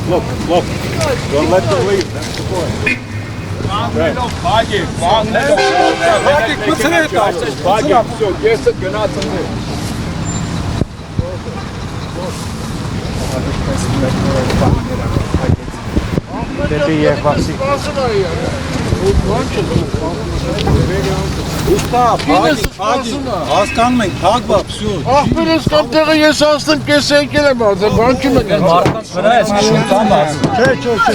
Look. Don't let them leave. That's the point. Все, 10 гранат. Դեպի Եվասի։ Ուստա, հասկանում ենք, հագվա, всё։ Ախպերս կամ տեղը ես ասնեմ կես եկել եմ արձը, բան չում եք։ Մարդկանց վրա ես շուտամ ասում։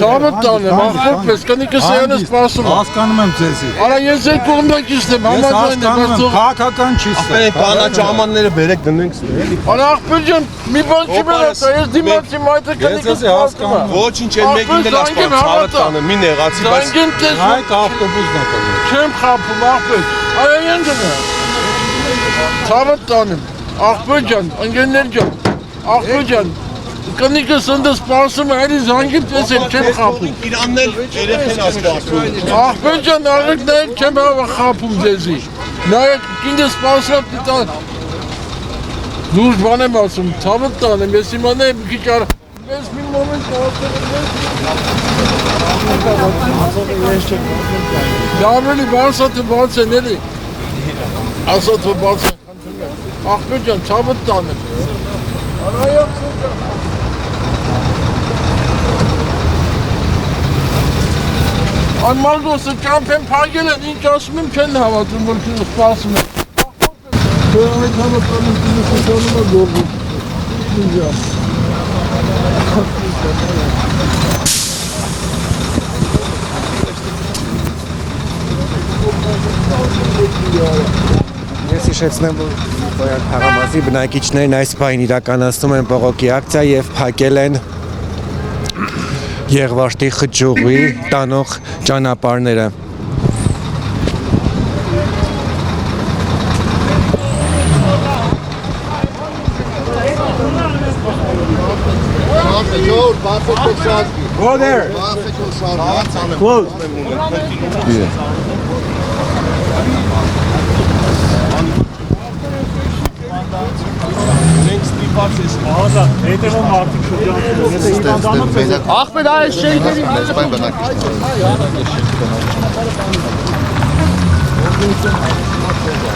Ցավը տանեմ, ախպեր պես, կնիկը սեյանը սպասում։ Հասկանում եմ ձեզի։ Արա ես եկ կողմնակիցն եմ, Ես համաձայն եմ, հասկանում եմ, քաղաքական չի սա։ Կանաչ ամանները բերեք դնենք ստե։ Արա ախպեր ջան, մի բան չի մերացա, ես դիմացի մայթը կնիկը սպասում եմ։ Ոչինչ են մեկին դել ասպան, ցավը տանը, մի նեղացի, բայց Զանգեն տես, Հայք ավտոբուսն է կողմ։ չեմ խապում, ախպեր, արա են գնա։ Ցավը տանեմ, ախպեր ջան, ընկերներ ջան, ախպեր ջան, կնիկը սնդը սպասում է, այլի զանգին տեսել, չեմ խապում։ իրանն էլ երեխեն ասպասում։ Ախպեր ջան, աղեք նայեք չեմ խապում ձեզի։ Նայեք, կինը սպասում է տան։ Լուրջ բան եմ ասում, ցավը տանեմ, ես իմանա եմ քիչ արա։ Ես մի մոմենտ ասել եմ։ Դավելի բացը բաց են էլի։ Ասած բաց են խնդրում եմ։ Ախպեր ջան, ցավը տանեմ։ Արայա սուկա։ Այն Մարգոսը ճամփեն փագել են, ինչ ասում եմ չեն հավատում, որ սպասում են։ Ախպեր ցավը տանեմ, դու գորգի։ Ինձա։ Ես հիշեցնեմ, որ Բոյան Թաղամասի բնակիչներն այս պահին իրականացնում են բողոքի ակցիա եւ փակել են Եղվաշտի խճուղի տանող ճանապարհները։ Go there. Close. Ախպեր այս շենքերի